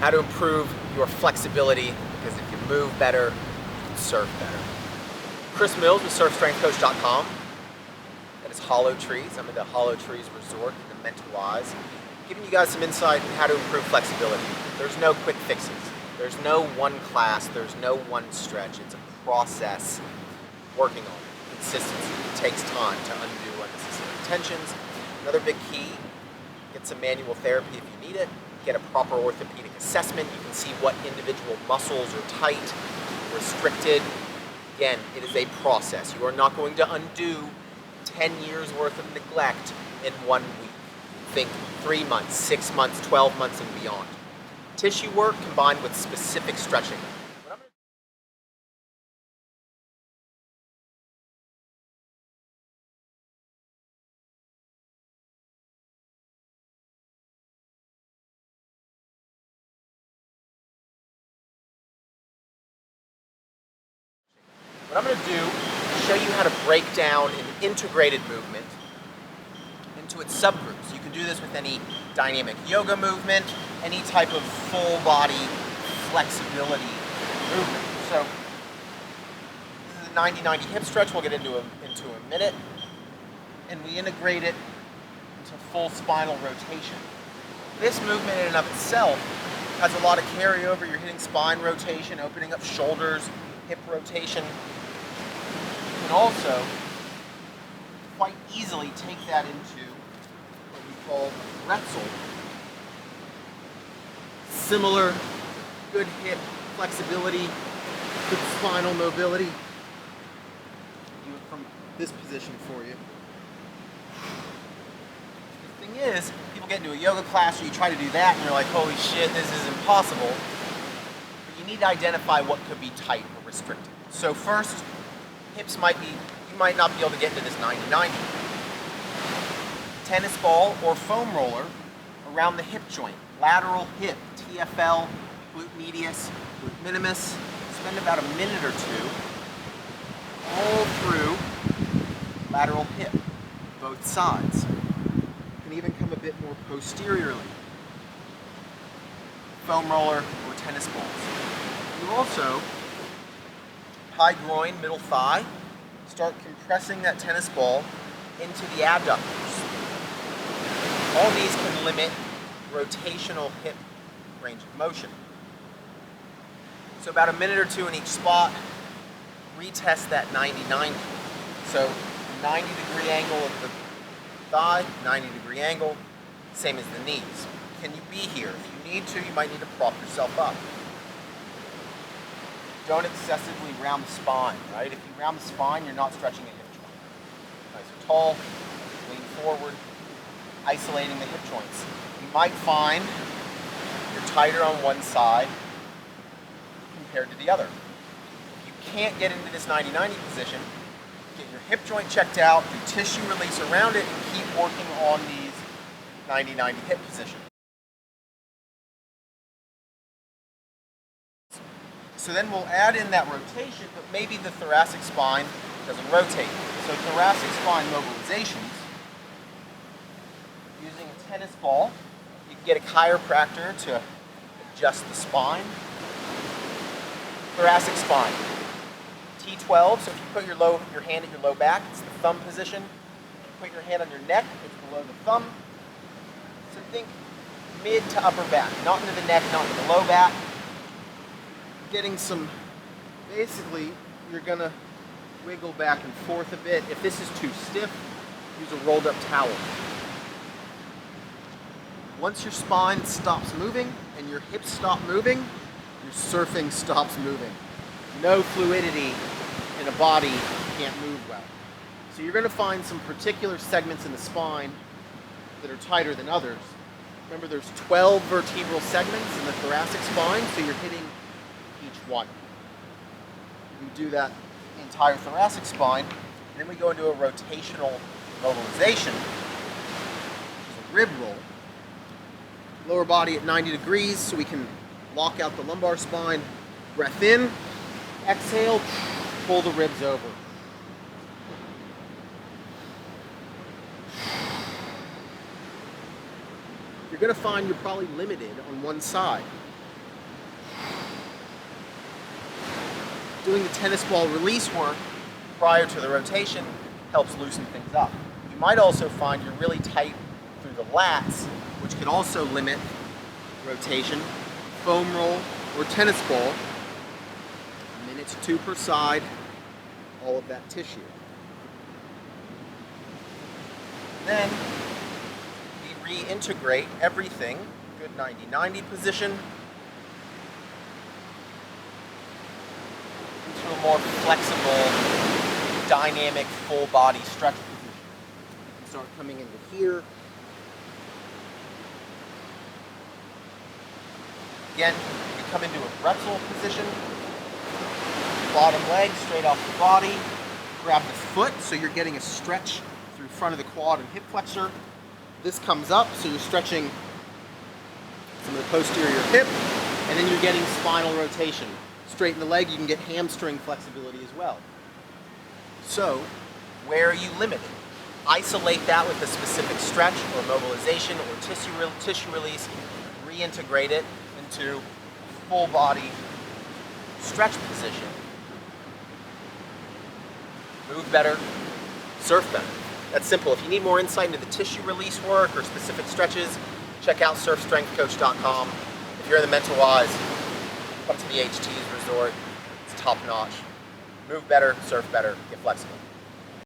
how to improve your flexibility, because if you move better, you can surf better. Chris Mills with surfstrengthcoach.com. That is Hollow Trees. I'm at the Hollow Trees Resort in the Mental Wise, giving you guys some insight on how to improve flexibility. There's no quick fixes. There's no one class. There's no one stretch. It's a process working on it. Consistency. It takes time to undo unnecessary tensions. Another big key, get some manual therapy if you need it. Get a proper orthopedic assessment. You can see what individual muscles are tight, restricted. Again, it is a process. You are not going to undo 10 years worth of neglect in 1 week. Think 3 months, 6 months, 12 months and beyond. Tissue work combined with specific stretching. What I'm going to do is show you how to break down an integrated movement into its subgroups. You can do this with any dynamic yoga movement, any type of full body flexibility movement. So this is a 90-90 hip stretch we'll get into a minute, and we integrate it into full spinal rotation. This movement in and of itself has a lot of carryover. You're hitting spine rotation, opening up shoulders, hip rotation. You can also quite easily take that into what we call Retzel. Similar, good hip flexibility, good spinal mobility. Do it from this position for you. The thing is, people get into a yoga class or you try to do that and you're like, holy shit, this is impossible. But you need to identify what could be tight or restricted. So first, hips you might not be able to get into this 90-90. Tennis ball or foam roller around the hip joint. Lateral hip, TFL, glute medius, glute minimus. Spend about a minute or two all through lateral hip, both sides. You can even come a bit more posteriorly. Foam roller or tennis balls. You also, high groin, middle thigh, start compressing that tennis ball into the adductors. All these can limit rotational hip range of motion. So about a minute or two in each spot, retest that 90-90. So 90-degree angle of the thigh, 90-degree angle, same as the knees. Can you be here? If you need to, you might need to prop yourself up. Don't excessively round the spine, right? If you round the spine, you're not stretching a hip joint. Nice and tall, lean forward, isolating the hip joints. You might find you're tighter on one side compared to the other. If you can't get into this 90-90 position, get your hip joint checked out, do tissue release around it, and keep working on these 90-90 hip positions. So then we'll add in that rotation, but maybe the thoracic spine doesn't rotate. So thoracic spine mobilizations, using a tennis ball, you can get a chiropractor to adjust the spine. Thoracic spine, T12, so if you put your hand at your low back, it's the thumb position. Put your hand on your neck, it's below the thumb. So think mid to upper back, not into the neck, not into the low back. Getting some, basically, you're gonna wiggle back and forth a bit. If this is too stiff, use a rolled up towel. Once your spine stops moving and your hips stop moving, your surfing stops moving. No fluidity in a body can't move well. So you're gonna find some particular segments in the spine that are tighter than others. Remember, there's 12 vertebral segments in the thoracic spine, so you're hitting each one. We do that entire thoracic spine, and then we go into a rotational mobilization, which is a rib roll. Lower body at 90 degrees so we can lock out the lumbar spine. Breath in, exhale, pull the ribs over. You're going to find you're probably limited on one side. Doing the tennis ball release work prior to the rotation helps loosen things up. You might also find you're really tight through the lats, which could also limit rotation. Foam roll or tennis ball, a minute to 2 per side, all of that tissue. Then we reintegrate everything, good 90-90 position, into a more flexible, dynamic, full body stretch position. You can start coming into here. Again, you come into a pretzel position, bottom leg straight off the body, grab the foot so you're getting a stretch through front of the quad and hip flexor. This comes up so you're stretching some of the posterior hip, and then you're getting spinal rotation. Straighten the leg, you can get hamstring flexibility as well. So, where are you limited? Isolate that with a specific stretch or mobilization or tissue release, reintegrate it into full body stretch position. Move better, surf better. That's simple. If you need more insight into the tissue release work or specific stretches, check out surfstrengthcoach.com. If you're in the Mentawais, come to the HT's resort. It's top notch. Move better, surf better, get flexible.